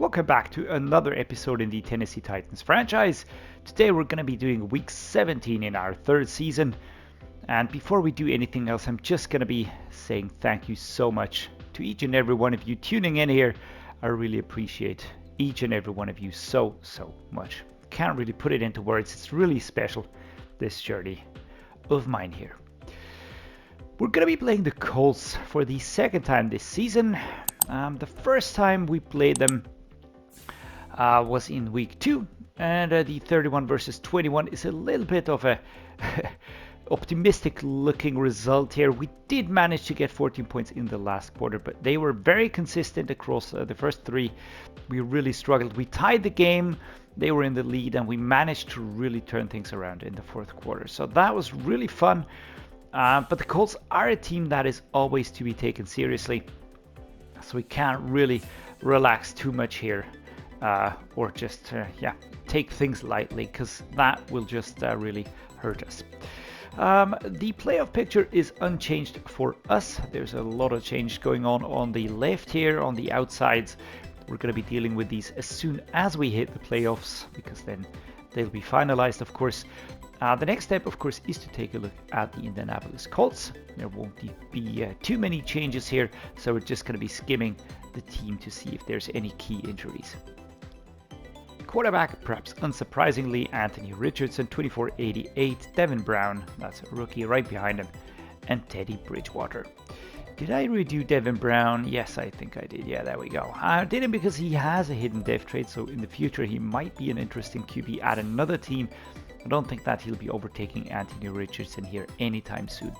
Welcome back to another episode in the Tennessee Titans franchise. Today we're going to be doing week 17 in our third season. And before we do anything else, I'm just going to be saying thank you so much to each and every one of you tuning in here. I really appreciate each and every one of you so much. Can't really put it into words. It's really special, this journey of mine here. We're going to be playing the Colts for the second time this season. The first time we played them was in week 2, and the 31 versus 21 is a little bit of a optimistic looking result here. We did manage to get 14 points in the last quarter, but they were very consistent across the first 3. We really struggled. We tied the game, they were in the lead, and we managed to really turn things around in the fourth quarter. So that was really fun. But the Colts are a team that is always to be taken seriously. So we can't really relax too much here or just take things lightly, because that will just really hurt us. The playoff picture is unchanged for us. There's a lot of change going on the left here, on the outsides. We're going to be dealing with these as soon as we hit the playoffs, because then they'll be finalized, of course. The next step, of course, is to take a look at the Indianapolis Colts. There won't be too many changes here, so we're just going to be skimming the team to see if there's any key injuries. Quarterback, perhaps unsurprisingly, Anthony Richardson, 2488. Devin Brown, that's a rookie right behind him, and Teddy Bridgewater. Did I redo Devin Brown? Yes, I think I did. Yeah, there we go. I did him because he has a hidden dev trade, so in the future he might be an interesting QB at another team. I don't think that he'll be overtaking Anthony Richardson here anytime soon.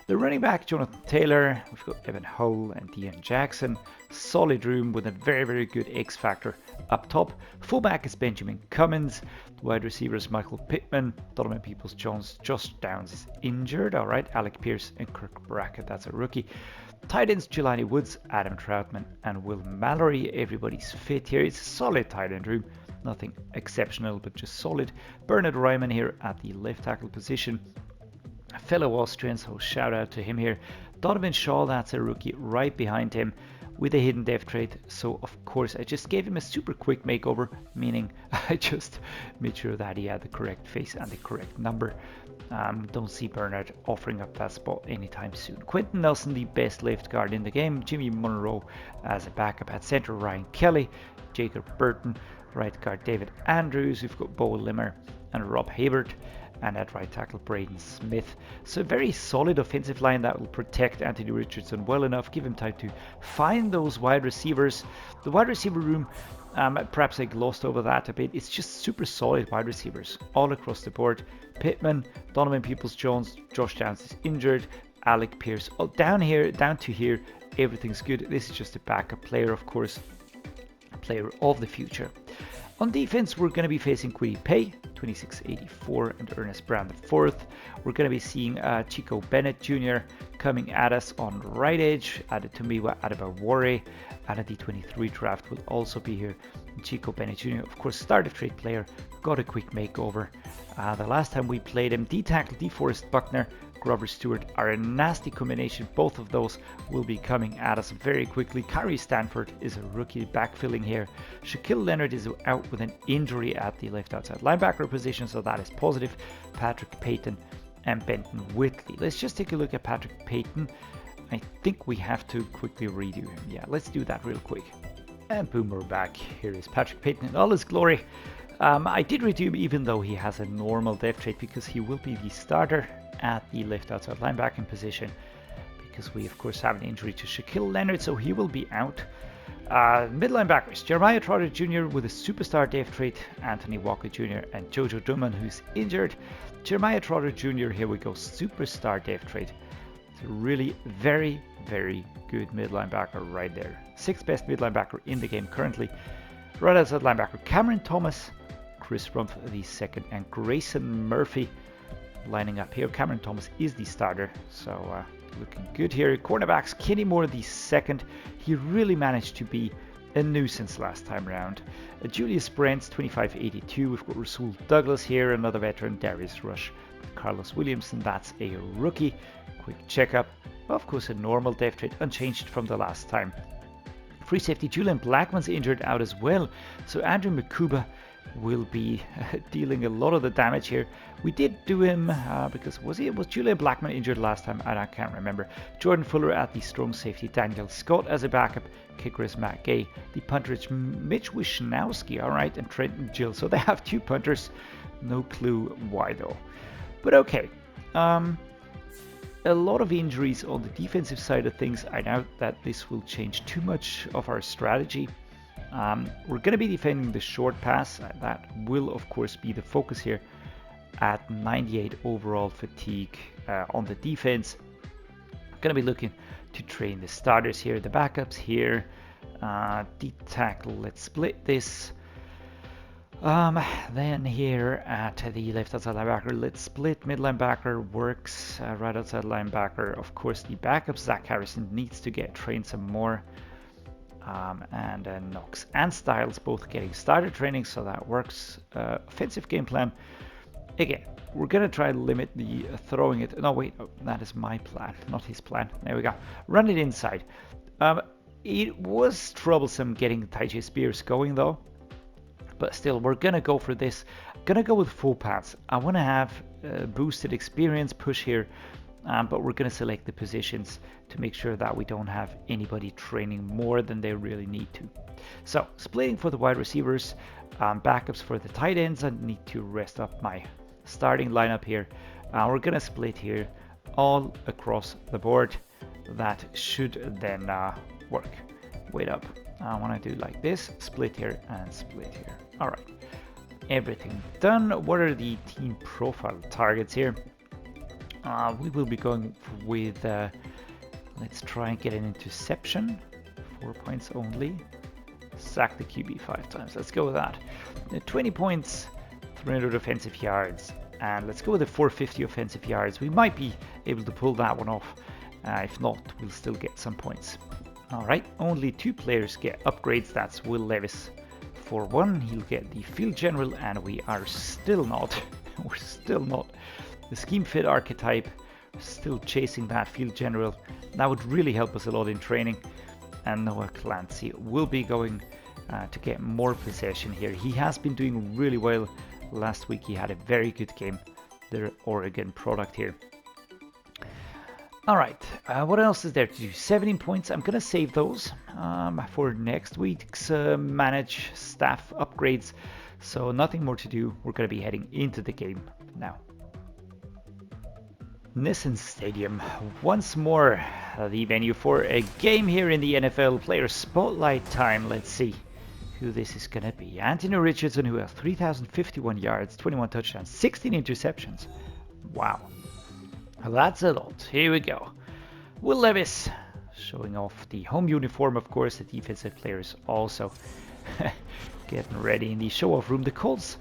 The running back, Jonathan Taylor, we've got Evan Hull and Deion Jackson. Solid room with a very good X factor up top. Fullback is Benjamin Cummins. Wide receivers, Michael Pittman, Donovan Peoples-Jones. Josh Downs is injured. All right, Alec Pierce and Kirk Brackett, that's a rookie. Tight ends, Jelani Woods, Adam Troutman, and Will Mallory. Everybody's fit here. It's a solid tight end room. Nothing exceptional, but just solid. Bernard Ryman here at the left tackle position. A fellow Austrian, so shout out to him here. Donovan Shaw, that's a rookie right behind him with a hidden dev trade. So of course I just gave him a super quick makeover, meaning I just made sure that he had the correct face and the correct number. Don't see Bernard offering up that spot anytime soon. Quentin Nelson, the best left guard in the game. Jimmy Monroe as a backup at center. Ryan Kelly, Jacob Burton. Right guard David Andrews. We've got Bo Limmer and Rob Habert. And at right tackle Braden Smith. So a very solid offensive line that will protect Anthony Richardson well enough, give him time to find those wide receivers. The wide receiver room, perhaps I glossed over that a bit. It's just super solid wide receivers all across the board. Pittman, Donovan Peoples-Jones, Josh Downs is injured, Alec Pierce. Oh, down to here, everything's good. This is just a backup player, of course, a player of the future. On defense, we're going to be facing Kwity Paye, 2684, and Ernest Brown IV. We're going to be seeing Chico Bennett Jr. coming at us on right edge. Adetomiwa Adebawore out of the 23 draft will also be here. Chico Bennett Jr., of course, started trade player, got a quick makeover. The last time we played him, D-tackle DeForest Buckner, Grover Stewart are a nasty combination. Both of those will be coming at us very quickly. Kyrie Stanford is a rookie backfilling here. Shaquille Leonard is out with an injury at the left outside linebacker position, so that is positive. Patrick Payton and Benton Whitley. Let's just take a look at Patrick Payton. I think we have to quickly redo him. Yeah, let's do that real quick. And boom, we're back. Here is Patrick Payton in all his glory. I did redo him even though he has a normal dev trait, because he will be the starter at the left outside linebacking position, because we of course have an injury to Shaquille Leonard, so he will be out. Mid linebackers, Jeremiah Trotter Jr. with a superstar dev trait, Anthony Walker Jr. and Jojo Duman, who's injured. Jeremiah Trotter Jr., here we go, superstar dev trait. It's a really very good mid linebacker right there. 6th best mid linebacker in the game currently. Right outside linebacker, Cameron Thomas, Chris Rumpf the second, and Grayson Murphy lining up here. Cameron Thomas is the starter, so looking good here. Cornerbacks, Kenny Moore the second. He really managed to be a nuisance last time round. Julius Brents, 2582. We've got Rasul Douglas here, another veteran. Darius Rush, Carlos Williamson, that's a rookie. Quick checkup. Of course, a normal dev trait, unchanged from the last time. Free safety Julian Blackman's injured out as well. So Andrew Makuba will be dealing a lot of the damage here. We did do him because was Julian Blackman injured last time? I can't remember. Jordan Fuller at the strong safety. Daniel Scott as a backup. Kicker is Matt Gay. The punter is Mitch Wisnowski, alright, and Trenton Gill. So they have 2 punters. No clue why though. But okay. A lot of injuries on the defensive side of things. I doubt that this will change too much of our strategy. We're going to be defending the short pass. That will, of course, be the focus here at 98 overall fatigue on the defense. Going to be looking to train the starters here, the backups here. D tackle, let's split this. Then here at the left outside linebacker, let's split. Mid linebacker works. Right outside linebacker, of course, the backup Zach Harrison needs to get trained some more. And Knox and Styles both getting starter training, so that works. Offensive game plan. Again, we're going to try to limit the throwing it. No, wait, that is my plan, not his plan. There we go. Run it inside. It was troublesome getting Tyjae Spears going, though. But still, we're going to go for this. Going to go with full pads. I want to have boosted experience push here. But we're going to select the positions to make sure that we don't have anybody training more than they really need to. So, splitting for the wide receivers, backups for the tight ends. I need to rest up my starting lineup here. We're going to split here all across the board. That should then work. Wait up. I want to do like this. Split here and split here. All right. Everything done. What are the team profile targets here? We will be going with, let's try and get an interception, 4 points only. Sack the QB 5 times, let's go with that. 20 points, 300 offensive yards, and let's go with the 450 offensive yards. We might be able to pull that one off. If not, we'll still get some points. All right, only 2 players get upgrades. That's Will Levis for 1. He'll get the field general, and we are still not, we're still not the scheme fit archetype, still chasing that field general. That would really help us a lot in training. And Noah Clancy will be going to get more possession here. He has been doing really well. Last week he had a very good game. The Oregon product here. All right, what else is there to do? 17 points. I'm going to save those for next week's manage staff upgrades. So nothing more to do. We're going to be heading into the game now. Nissan Stadium, once more the venue for a game here in the NFL. Player spotlight time. Let's see who this is going to be. Anthony Richardson, who has 3,051 yards, 21 touchdowns, 16 interceptions. Wow, that's a lot. Here we go. Will Levis showing off the home uniform, of course. The defensive players also getting ready in the show-off room. The Colts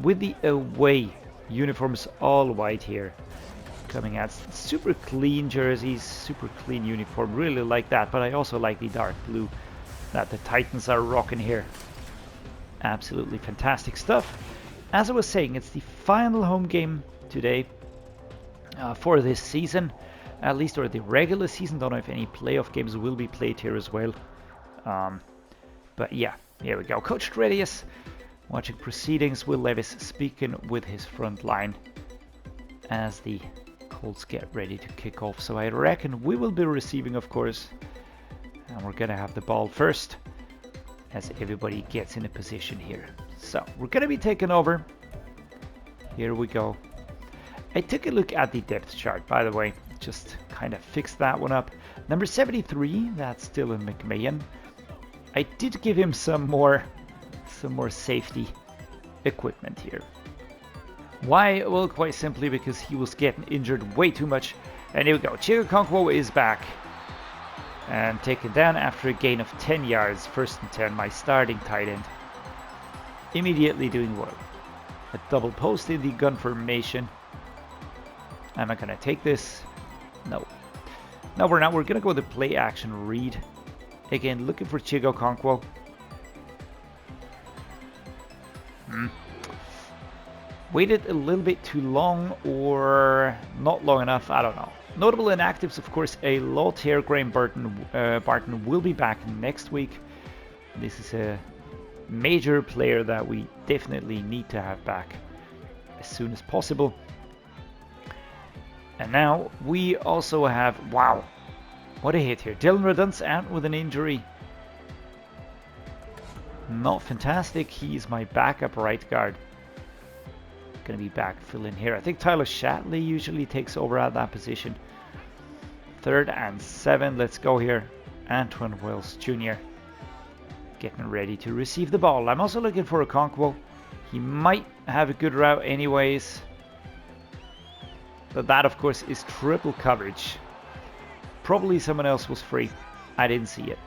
with the away uniforms, all white here. Coming out, super clean jerseys, super clean uniform, really like that. But I also like the dark blue that the Titans are rocking here. Absolutely fantastic stuff. As I was saying, it's the final home game today for this season, at least, or the regular season. Don't know if any playoff games will be played here as well. But yeah, here we go. Coach Dreddeus watching proceedings. Will Levis speaking with his front line as the Colts get ready to kick off. So I reckon we will be receiving, of course, and we're gonna have the ball first as everybody gets in a position here. So we're gonna be taking over. Here we go. I took a look at the depth chart, by the way, just kind of fixed that one up. Number 73, that's still in McMahon. I did give him some more safety equipment here. Why? Well, quite simply because he was getting injured way too much. And here we go. Chig Okonkwo is back and taken down after a gain of 10 yards. 1st and 10, my starting tight end. Immediately doing well. A double post in the gun formation. Am I going to take this? No. No, we're not. We're going to go with the play action read. Again, looking for Chig Okonkwo. Waited a little bit too long or not long enough, I don't know. Notable inactives, of course, a lot here. Barton will be back next week. This is a major player that we definitely need to have back as soon as possible. And now we also have, wow, what a hit here. Dylan Redun's out with an injury. Not fantastic. He's my backup right guard. Going to be back fill in here. I think Tyler Shatley usually takes over at that position. 3rd and 7. Let's go here. Antwane Wells Jr. getting ready to receive the ball. I'm also looking for Okonkwo. He might have a good route anyways. But that, of course, is triple coverage. Probably someone else was free. I didn't see it.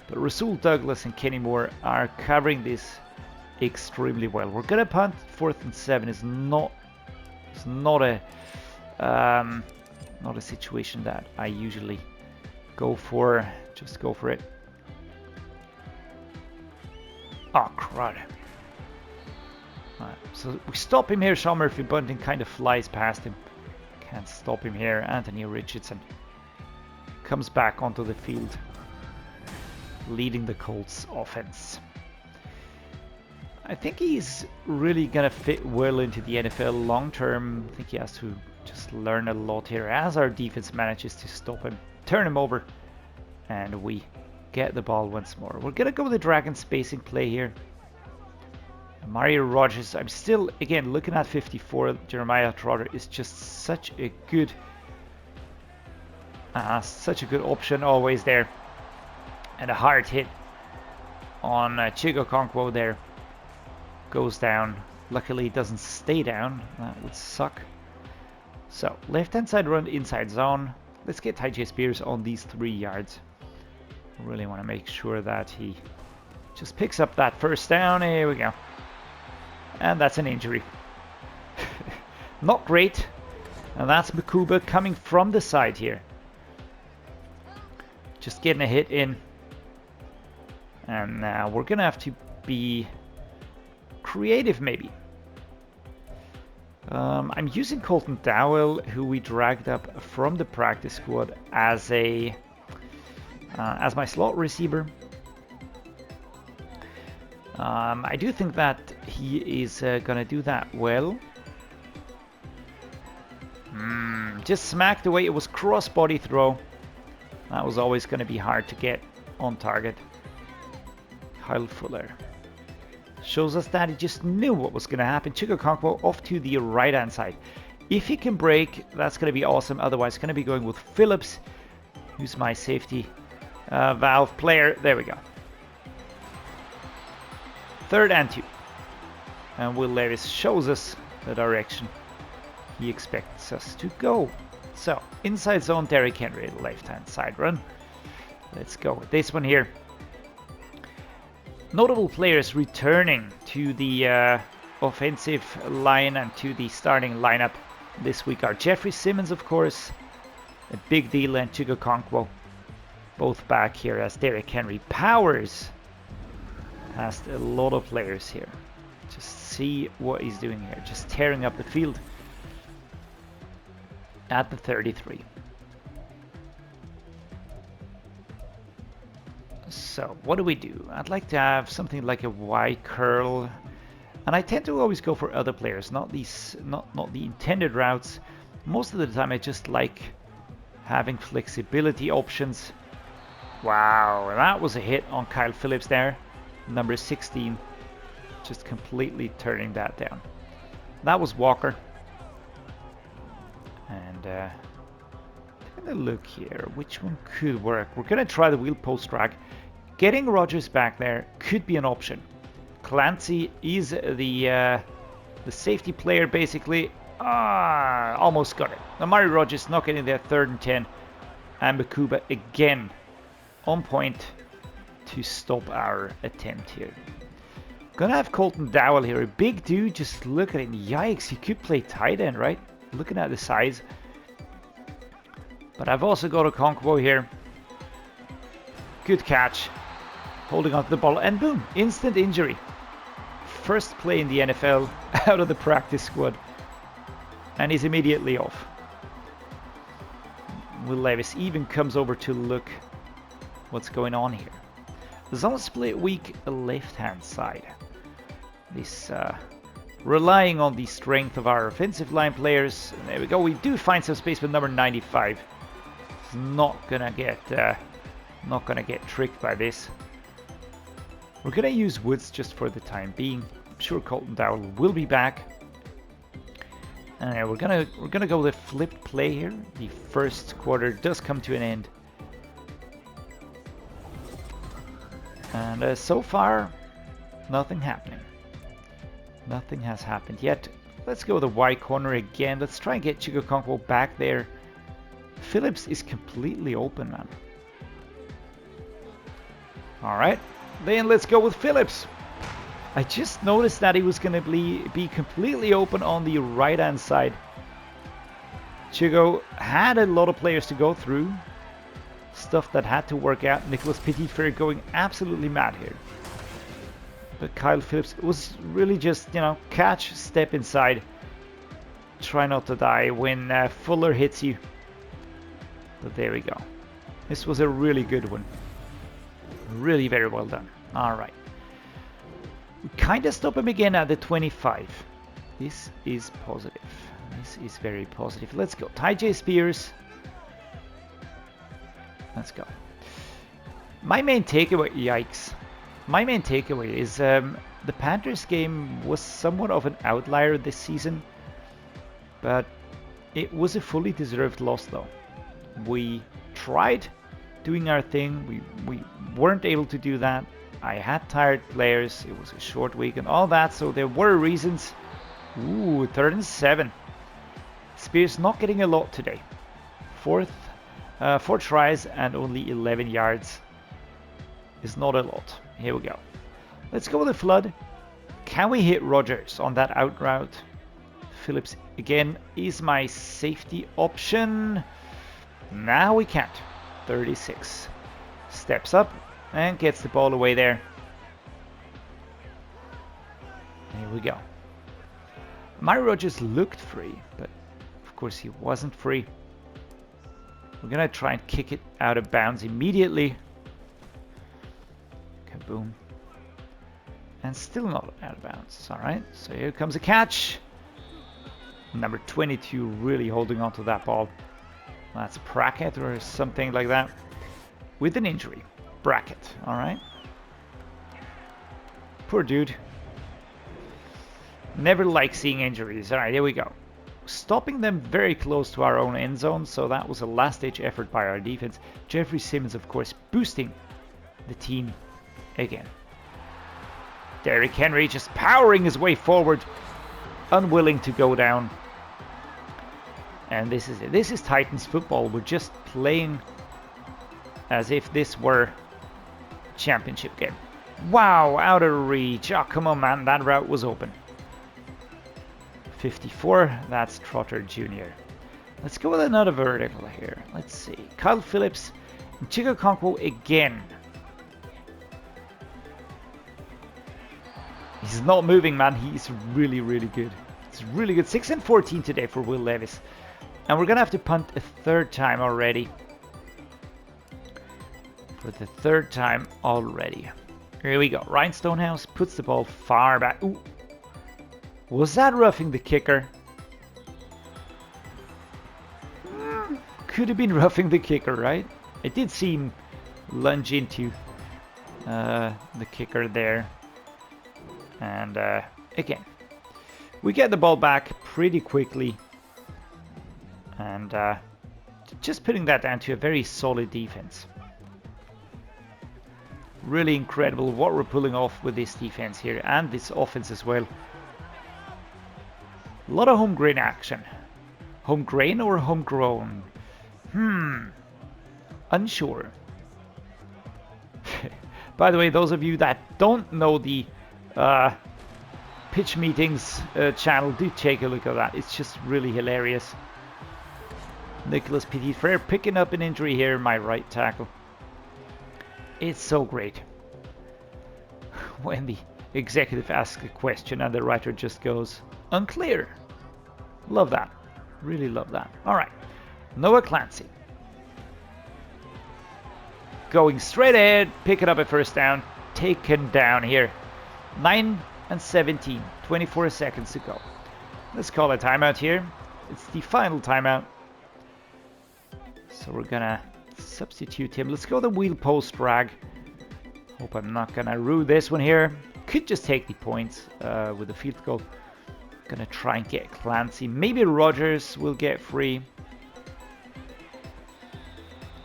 But Rasul Douglas and Kenny Moore are covering this extremely well. We're gonna punt. 4th and 7 is not a situation that I usually go for. Just go for it. Oh, crud. Right, so we stop him here. Sean Murphy Bunting kind of flies past him. Can't stop him here. Anthony Richardson comes back onto the field, leading the Colts offense. I think he's really going to fit well into the NFL long term. I think he has to just learn a lot here as our defense manages to stop him, turn him over, and we get the ball once more. We're going to go with the dragon spacing play here. Mario Rodgers, I'm still, again, looking at 54. Jeremiah Trotter is just such a good option always there. And a hard hit on Chig Okonkwo there. Goes down. Luckily it doesn't stay down. That would suck. So, left-hand side run, inside zone. Let's get Tyjae Spears on these 3 yards. I really want to make sure that he just picks up that first down. Here we go. And that's an injury. Not great. And that's Makuba coming from the side here. Just getting a hit in. And now we're going to have to be creative maybe. I'm using Colton Dowell, who we dragged up from the practice squad as my slot receiver. I do think that he is going to do that well. Just smacked away. It was cross-body throw. That was always going to be hard to get on target. Whyle Fuller shows us that he just knew what was going to happen. Chig Okonkwo off to the right-hand side. If he can break, that's going to be awesome. Otherwise, going to be going with Phillips, who's my safety valve player. There we go. 3rd and 2. And Will Levis shows us the direction he expects us to go. So, inside zone, Derrick Henry, left-hand side run. Let's go with this one here. Notable players returning to the offensive line and to the starting lineup this week are Jeffrey Simmons, of course, a big deal, and Chig Okonkwo, both back here as Derrick Henry powers past a lot of players here. Just see what he's doing here, just tearing up the field at the 33. So what do we do? I'd like to have something like a Y curl, and I tend to always go for other players, not the intended routes. Most of the time I just like having flexibility options. Wow, that was a hit on Kyle Phillips there, number 16, just completely turning that down. That was Walker. And taking a look here, which one could work? We're gonna try the wheel post drag. Getting Rodgers back there could be an option. Clancy is the safety player basically. Almost got it. Amari Rodgers not getting there. 3rd and 10, and Makuba again on point to stop our attempt here. Gonna have Colton Dowell here, a big dude. Just look at him. Yikes, he could play tight end, right? Looking at the size. But I've also got Okonkwo here. Good catch. Holding on to the ball, and boom, instant injury. First play in the NFL out of the practice squad, and he's immediately off. Will Levis even comes over to look what's going on here. zone split weak left-hand side. This relying on the strength of our offensive line players. There we go. We do find some space with number 95. It's not gonna get tricked by this. We're gonna use Woods just for the time being. I'm sure Colton Dowell will be back. We're gonna go with a flipped play here. The first quarter does come to an end, and so far, nothing happening. Nothing has happened yet. Let's go with the Y corner again. Let's try and get Chig Okonkwo back there. Phillips is completely open, man. All right, then let's go with Phillips. I just noticed that he was going to be completely open on the right-hand side. Chigo had a lot of players to go through. Stuff that had to work out. Nicholas Petit-Frere going absolutely mad here. But Kyle Phillips was really just, you know, catch, step inside. Try not to die when Fuller hits you. But there we go. This was a really good one. Really very well done. All right. We kind of stop him again at the 25. This is positive. This is very positive. Let's go. Tyjae Spears. Let's go. My main takeaway, yikes. My main takeaway is the Panthers game was somewhat of an outlier this season, but it was a fully deserved loss though. We tried doing our thing. We weren't able to do that. I had tired players. It was a short week and all that, so there were reasons. Ooh, 3rd and 7. Spears not getting a lot today. 4 tries and only 11 yards is not a lot. Here we go. Let's go with the flood. Can we hit Rodgers on that out route? Phillips again is my safety option. Now we can't. 36. Steps up and gets the ball away there. Here we go. Mario Rodgers looked free, but of course he wasn't free. We're gonna try and kick it out of bounds immediately. Kaboom. And still not out of bounds. Alright, so here comes a catch. Number 22 really holding on to that ball. That's Brackett or something like that. With an injury. Brackett, alright. Poor dude. Never like seeing injuries. Alright, here we go. Stopping them very close to our own end zone, so that was a last-ditch effort by our defense. Jeffrey Simmons, of course, boosting the team again. Derrick Henry just powering his way forward, unwilling to go down. And this is it. This is Titans football. We're just playing as if this were a championship game. Wow, out of reach. Oh, come on, man. That route was open. 54, that's Trotter Jr. Let's go with another vertical here. Let's see. Kyle Phillips and Chig Okonkwo again. He's not moving, man. He's really, really good. It's really good. 6 and 14 today for Will Levis. And we're going to have to punt a 3rd time already. For the 3rd time already. Here we go. Ryan Stonehouse puts the ball far back. Ooh. Was that roughing the kicker? Could have been roughing the kicker, right? It did seem lunge into the kicker there. And again, we get the ball back pretty quickly. And just putting that down to a very solid defense. Really incredible what we're pulling off with this defense here and this offense as well. A lot of home grain action. Home grain or homegrown? Unsure. By the way, those of you that don't know the pitch meetings channel, do take a look at that. It's just really hilarious. Nicholas Petit-Frere picking up an injury here, my right tackle. It's so great when the executive asks a question and the writer just goes, unclear. Love that. Really love that. Alright. Noah Clancy. Going straight ahead, picking up a 1st down. taken down here. 9 and 17, 24 seconds to go. Let's call a timeout here. It's the final timeout. So we're gonna substitute him. Let's go the wheel post drag. Hope I'm not gonna rue this one here. Could just take the points with the field goal. Gonna try and get Clancy. Maybe Rodgers will get free.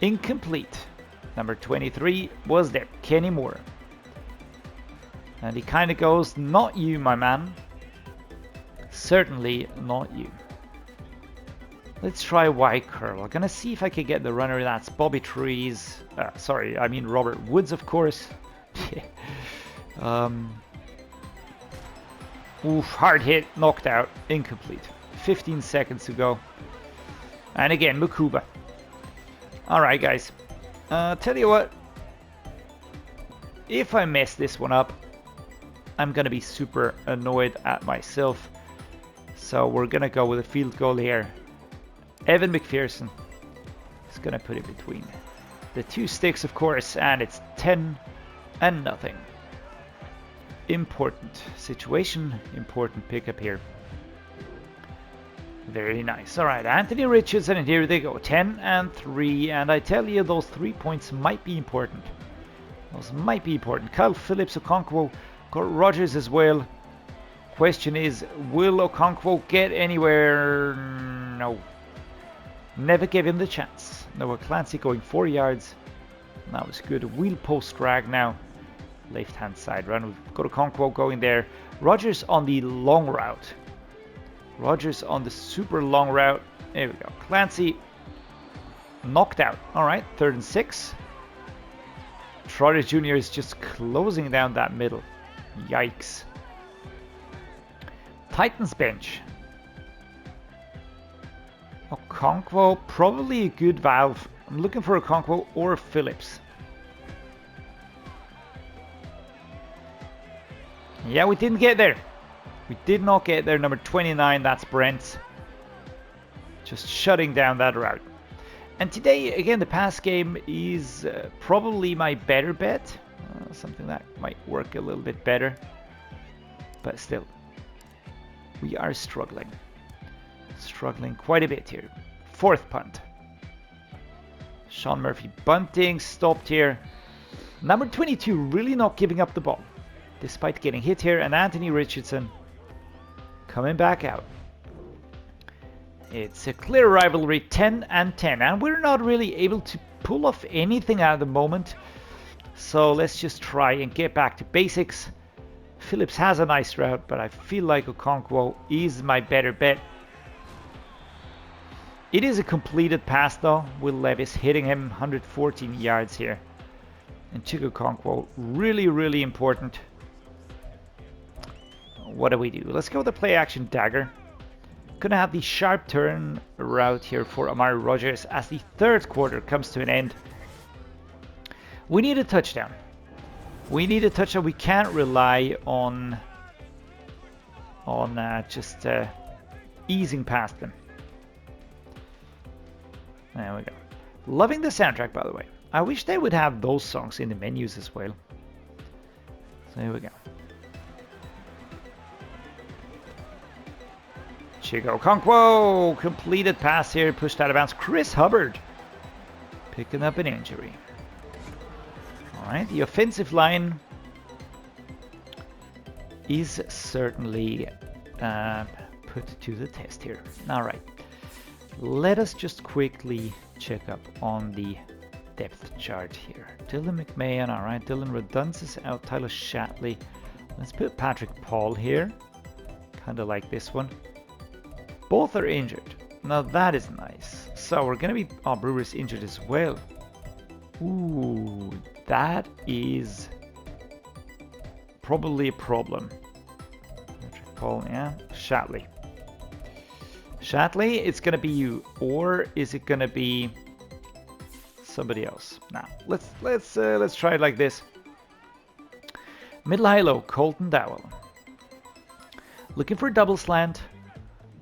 Incomplete. Number 23 was there. Kenny Moore. And he kind of goes, not you, my man. Certainly not you. Let's try Y curl. I'm gonna see if I can get the runner. That's Bobby Trees. Sorry, I mean Robert Woods, of course. Oof, hard hit, knocked out, incomplete. 15 seconds to go. And again, Mukuba. Alright, guys. Tell you what. If I mess this one up, I'm gonna be super annoyed at myself. So we're gonna go with a field goal here. Evan McPherson is gonna put it between the two sticks, of course, and it's 10 and nothing. Important situation, important pickup here. Very nice. All right, Anthony Richardson, and here they go, 10 and 3, and I tell you, those 3 points might be important. Those might be important. Kyle Phillips, Okonkwo, got Rodgers as well. Question is, will Okonkwo get anywhere? No. Never gave him the chance. Noah Clancy going 4 yards. That was good. Wheel post drag now. Left hand side run. We've got Okonkwo going there. Rodgers on the long route. Rodgers on the super long route. There we go. Clancy knocked out. Alright, 3rd and 6. Trotter Jr. is just closing down that middle. Yikes. Titans bench. Okonkwo, probably a good valve. I'm looking for Okonkwo or Phillips. Yeah, we didn't get there. We did not get there. Number 29, that's Brent. Just shutting down that route. And today, again, the pass game is probably my better bet. Something that might work a little bit better. But still, we are struggling. Struggling quite a bit here. 4th punt. Sean Murphy bunting, stopped here. Number 22 really not giving up the ball, despite getting hit here. And Anthony Richardson coming back out. It's a clear rivalry, 10 and 10. And we're not really able to pull off anything at the moment. So let's just try and get back to basics. Phillips has a nice route, but I feel like Okonkwo is my better bet. It is a completed pass though, with Levis hitting him 114 yards here. And Chig Okonkwo, really, really important. What do we do? Let's go with the play action dagger. Gonna have the sharp turn route here for Amari Rodgers as the 3rd quarter comes to an end. We need a touchdown. We need a touchdown. We can't rely on just easing past them. There we go. Loving the soundtrack, by the way. I wish they would have those songs in the menus as well. So here we go. Chig Okonkwo, completed pass here, pushed out of bounds. Chris Hubbard picking up an injury. Alright, the offensive line is certainly put to the test here. Alright, let us just quickly check up on the depth chart here. Dylan McMahon, alright, Dylan Redunce is out, Tyler Shatley. Let's put Patrick Paul here, kind of like this one. Both are injured. Now that is nice. So we're gonna be, oh, Brewer's injured as well. Ooh, that is probably a problem. Patrick Paul, yeah, Shatley. Shatley, it's gonna be you, or is it gonna be somebody else? Now let's try it like this. Middle high low, Colton Dowell. Looking for a double slant.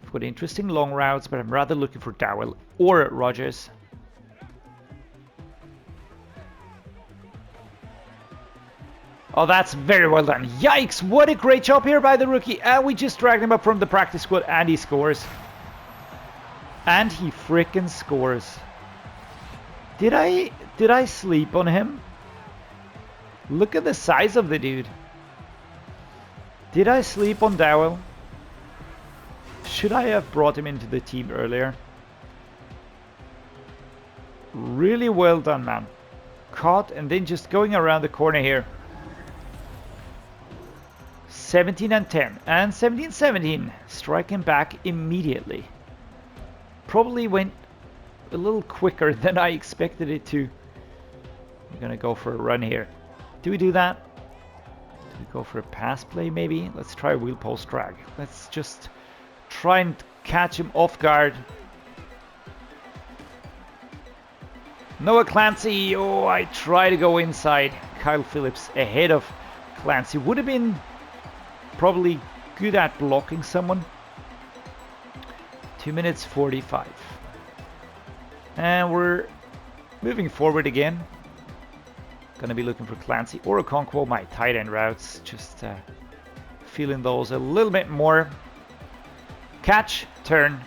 I've got interesting long routes, but I'm rather looking for Dowell or Rodgers. Oh, that's very well done. Yikes, what a great job here by the rookie. And we just dragged him up from the practice squad and he scores. And he freaking scores. Did I sleep on him? Look at the size of the dude. Did I sleep on Dowell? Should I have brought him into the team earlier? Really well done, man. Caught and then just going around the corner here. 17 and 10 and 17-17. Striking back immediately. Probably went a little quicker than I expected it to. We're gonna go for a run here. Do we do that? Do we go for a pass play maybe? Let's try a wheel post drag. Let's just try and catch him off guard. Noah Clancy. Oh, I try to go inside. Kyle Phillips ahead of Clancy. Would have been probably good at blocking someone. 2 minutes 45. And we're moving forward again. Gonna be looking for Clancy or Okonkwo, my tight end routes. Just feeling those a little bit more. Catch, turn,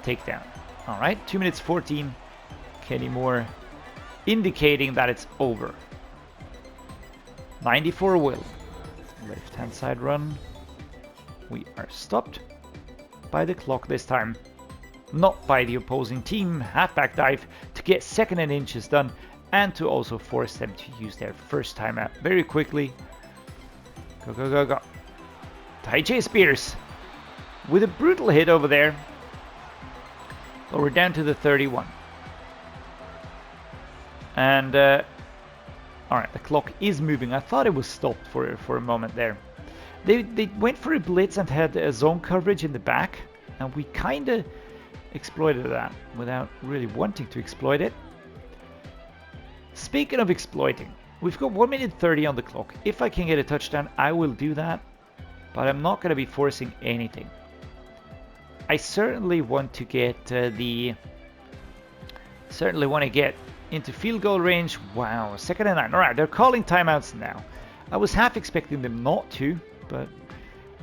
takedown. All right, 2 minutes 14. Kenny Moore indicating that it's over. 94 Will. Left hand side run. We are stopped by the clock this time. Not by the opposing team. Halfback dive to get 2nd and inches done and to also force them to use their first timeout very quickly. Go, go, go, go. Tyjae Spears with a brutal hit over there. But we're down to the 31. And alright, the clock is moving. I thought it was stopped for a moment there. They went for a blitz and had a zone coverage in the back, and we kind of exploited that without really wanting to exploit it. Speaking of exploiting, we've got 1 minute 30 on the clock. If I can get a touchdown, I will do that, but I'm not going to be forcing anything. I certainly want to get into field goal range. Wow, 2nd and 9. All right, they're calling timeouts now. I was half expecting them not to, but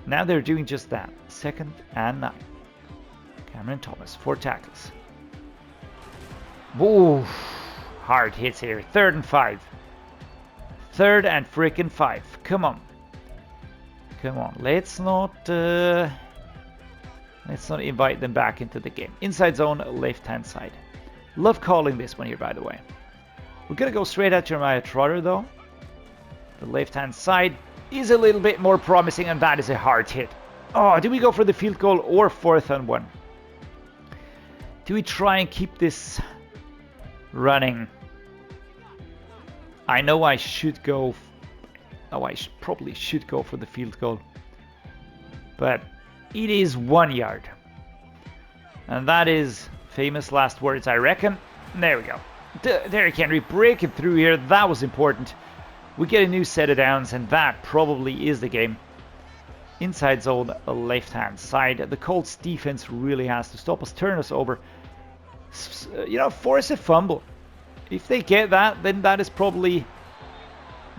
now they're doing just that. 2nd and 9. Cameron Thomas, 4 tackles. Whoa, hard hits here. 3rd and 5. 3rd and freaking 5. Come on. Come on, let's not invite them back into the game. Inside zone, left-hand side. Love calling this one here, by the way. We're going to go straight at Jeremiah Trotter, though. The left-hand side is a little bit more promising, and that is a hard hit. Oh, do we go for the field goal or 4th and 1? Do we try and keep this running? I know I should go... Oh, I probably should go for the field goal. But it is 1 yard. And that is... famous last words, I reckon. There we go. Derrick Henry breaking through here. That was important. We get a new set of downs, and that probably is the game. Inside zone, left-hand side. The Colts defense really has to stop us, turn us over. You know, force a fumble. If they get that, then that is probably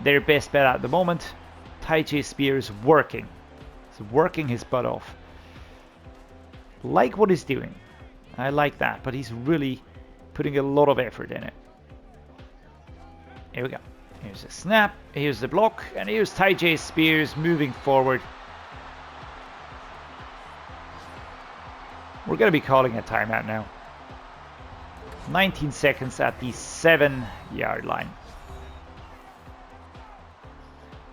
their best bet at the moment. Tyjae Spears working. He's working his butt off. Like what he's doing. I like that, but he's really putting a lot of effort in it. Here we go. Here's a snap, here's the block, and here's Tyjae Spears moving forward. We're going to be calling a timeout now. 19 seconds at the 7-yard line.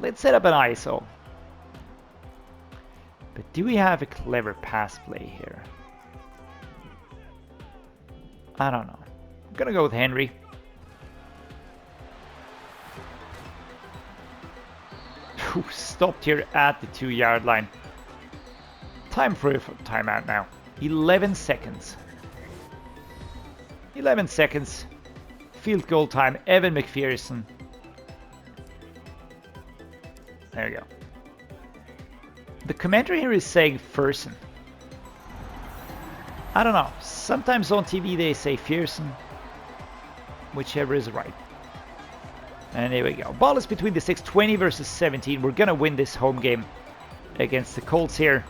Let's set up an ISO. But do we have a clever pass play here? I don't know. I'm gonna go with Henry. Stopped here at the 2-yard line. Time for a timeout now. 11 seconds. 11 seconds. Field goal time. Evan McPherson. There you go. The commentary here is saying Ferson. I don't know. Sometimes on TV they say Fearson. Whichever is right. And here we go. Ball is between the 6, 20 versus 17. We're going to win this home game against the Colts here.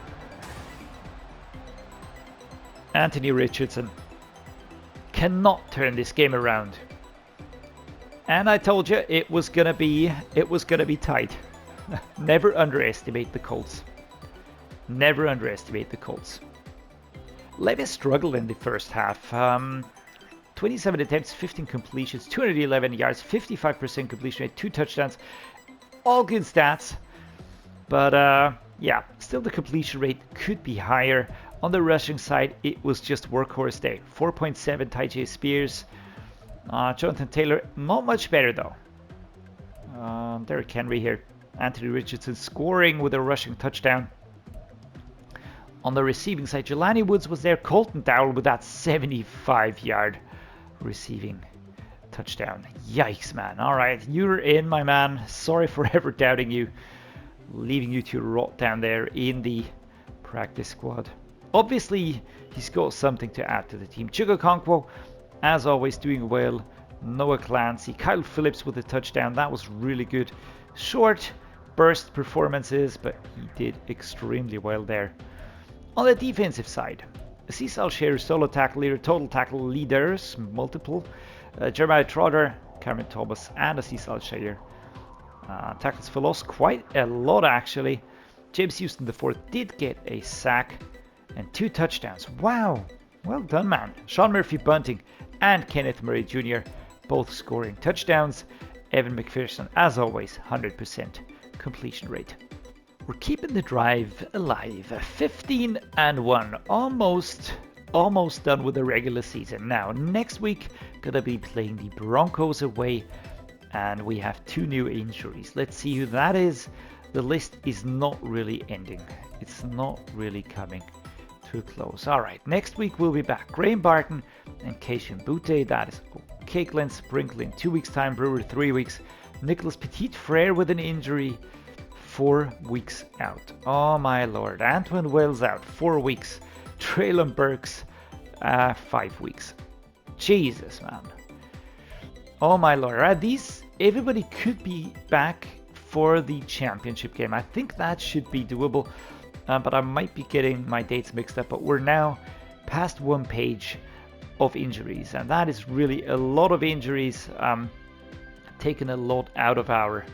Anthony Richardson cannot turn this game around. And I told you it was gonna be tight. Never underestimate the Colts. Never underestimate the Colts. Levis struggled in the first half. 27 attempts, 15 completions, 211 yards, 55% completion rate, 2 touchdowns. All good stats. But yeah, still the completion rate could be higher. On the rushing side, it was just workhorse day. 4.7 Tyjae Spears. Jonathan Taylor, not much better though. Derrick Henry here. Anthony Richardson scoring with a rushing touchdown. On the receiving side, Jelani Woods was there. Colton Dowell with that 75-yard receiving touchdown. Yikes, man. All right, you're in, my man. Sorry for ever doubting you. Leaving you to rot down there in the practice squad. Obviously, he's got something to add to the team. Chig Okonkwo, as always, doing well. Noah Clancy. Kyle Phillips with a touchdown. That was really good. Short burst performances, but he did extremely well there. On the defensive side, Al-Shaair, solo tackle leader, total tackle leaders, multiple. Jeremiah Trotter, Cameron Thomas, and Al-Shaair. Tackles for loss, quite a lot actually. James Houston IV did get a sack and 2 touchdowns. Wow, well done, man. Sean Murphy Bunting and Kenneth Murray Jr. both scoring touchdowns. Evan McPherson, as always, 100% completion rate. We're keeping the drive alive. 15-1, almost done with the regular season. Now, next week, gonna be playing the Broncos away, and we have 2 new injuries. Let's see who that is. The list is not really ending. It's not really coming to a close. All right, next week we'll be back. Graham Barton and Keishan Butte. That is okay. Glenn Sprinkle in 2 weeks' time. Brewer 3 weeks. Nicholas Petit-Frere with an injury, 4 weeks out. Oh my lord. Antwane Wells out, 4 weeks. Treylon Burks, 5 weeks. Jesus, man. Oh my lord. Everybody could be back for the championship game. I think that should be doable, but I might be getting my dates mixed up. But we're now past 1 page of injuries, and that is really a lot of injuries, taking a lot out of our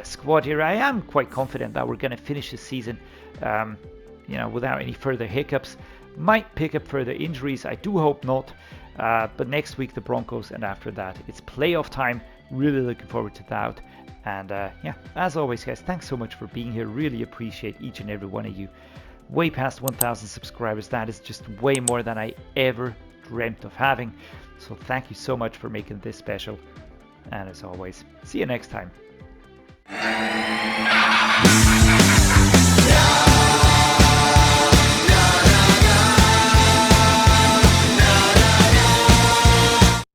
squad here. I am quite confident that we're going to finish the season, without any further hiccups. Might pick up further injuries. I do hope not. But next week the Broncos, and after that it's playoff time. Really looking forward to that. And yeah, as always, guys, thanks so much for being here. Really appreciate each and every one of you. Way past 1,000 subscribers. That is just way more than I ever dreamt of having. So thank you so much for making this special. And as always, see you next time.